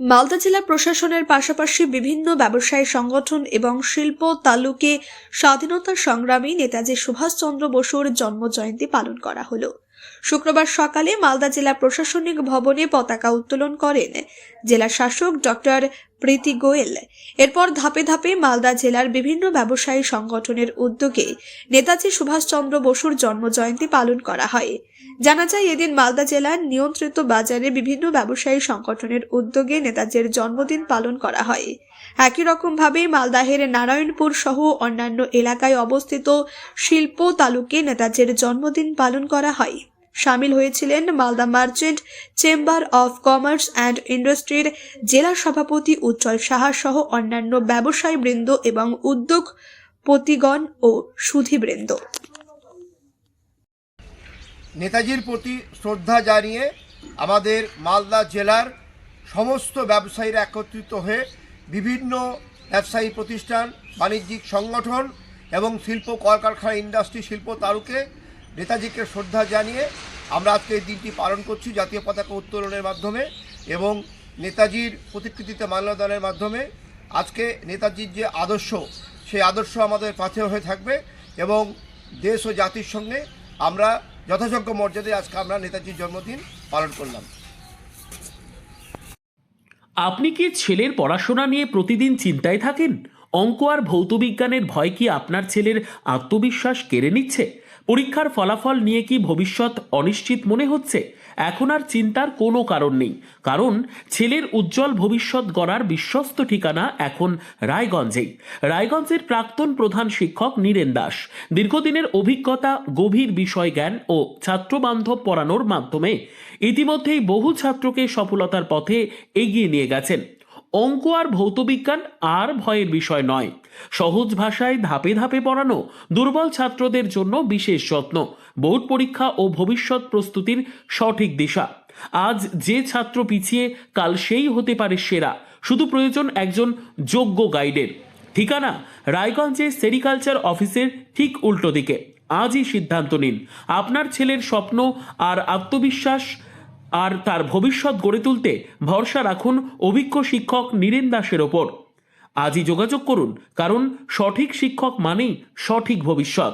মালদা জেলা প্রশাসনের পাশাপাশি বিভিন্ন ব্যবসায়ী সংগঠন এবং শিল্প তালুকে স্বাধীনতা সংগ্রামী নেতাজি সুভাষচন্দ্র বসুর জন্মজয়ন্তী পালন করা হলো। শুক্রবার সকালে মালদা জেলা প্রশাসনিক ভবনে পতাকা উত্তোলন করেন জেলা শাসক ডক্টর প্রীতি গোয়েল। এরপর ধাপে ধাপে মালদা জেলার বিভিন্ন ব্যবসায়ী সংগঠনের উদ্যোগে নেতাজি সুভাষচন্দ্র বসুর জন্মজয়ন্তী পালন করা হয়। জানা যায়, এদিন মালদা জেলার নিয়ন্ত্রিত বাজারে বিভিন্ন ব্যবসায়ী সংগঠনের উদ্যোগে নেতাজির জন্মদিন পালন করা হয়। একই রকম ভাবে মালদাহের নারায়ণপুর সহ অন্যান্য এলাকায় অবস্থিত শিল্প তালুকে নেতাজির জন্মদিন পালন করা হয়। শামিল হয়েছিলেন Malda merchant chamber of commerce and ইন্ডাস্ট্রির জেলা সভাপতি উজ্জ্বল সাহা সহ অন্যান্য ব্যবসায়ী বৃন্দ এবং উদ্যোগপতিগণ ও সুধীবৃন্দ। নেতাজির প্রতি শ্রদ্ধা জানিয়ে আমাদের মালদা জেলার সমস্ত ব্যবসায়ীরা একত্রিত হয়ে বিভিন্ন ব্যবসায়ী প্রতিষ্ঠান, বাণিজ্যিক সংগঠন এবং শিল্প কলকারখানা, ইন্ডাস্ট্রি, শিল্প তালুকে নেতাজিকে শ্রদ্ধা জানিয়ে আমরা আজকে এই দিনটি পালন করছি জাতীয় পতাকা উত্তোলনের মাধ্যমে এবং নেতাজির প্রতিকৃতিতে মাল্যদানের মাধ্যমে। আজকে নেতাজির যে আদর্শ, সেই আদর্শ আমাদের পাথেয় হয়ে থাকবে এবং দেশ ও জাতির সঙ্গে আমরা যথাযোগ্য মর্যাদায় আজকে আমরা নেতাজির জন্মদিন পালন করলাম। আপনি কি ছেলের পড়াশোনা নিয়ে প্রতিদিন চিন্তায় থাকেন? অঙ্ক আর ভৌতবিজ্ঞানের ভয় কি আপনার ছেলের আত্মবিশ্বাস কেড়ে নিচ্ছে? পরীক্ষার ফলাফল নিয়ে কি ভবিষ্যৎ অনিশ্চিত মনে হচ্ছে? এখন আর চিন্তার কোনো কারণ নেই, কারণ ছেলের উজ্জ্বল ভবিষ্যৎ গড়ার বিশ্বস্ত ঠিকানা এখন রায়গঞ্জেই। রায়গঞ্জের প্রাক্তন প্রধান শিক্ষক নীরেন দাস দীর্ঘদিনের অভিজ্ঞতা, গভীর বিষয় জ্ঞান ও ছাত্রবান্ধব পড়ানোর মাধ্যমে ইতিমধ্যেই বহু ছাত্রকে সফলতার পথে এগিয়ে নিয়ে গেছেন। অঙ্ক আর ভৌতবিজ্ঞান আর ভয়ের বিষয় নয়, সহজ ভাষায় ধাপে ধাপে পড়ানো, দুর্বল ছাত্রদের জন্য বিশেষ যত্ন, বোর্ড পরীক্ষা ও ভবিষ্যৎ প্রস্তুতির সঠিক দিশা। আজ যে ছাত্র পিছিয়ে, কাল সেই হতে পারে সেরা। শুধু প্রয়োজন একজন যোগ্য গাইডের। ঠিকানা রায়গঞ্জে সেরিকালচার অফিসের ঠিক উল্টো দিকে। আজই সিদ্ধান্ত নিন। আপনার ছেলের স্বপ্ন আর আত্মবিশ্বাস আর তার ভবিষ্যৎ গড়ে তুলতে ভরসা রাখুন অভিজ্ঞ শিক্ষক নীরেন দাসের ওপর। আজই যোগাযোগ করুন, কারণ সঠিক শিক্ষক মানেই সঠিক ভবিষ্যৎ।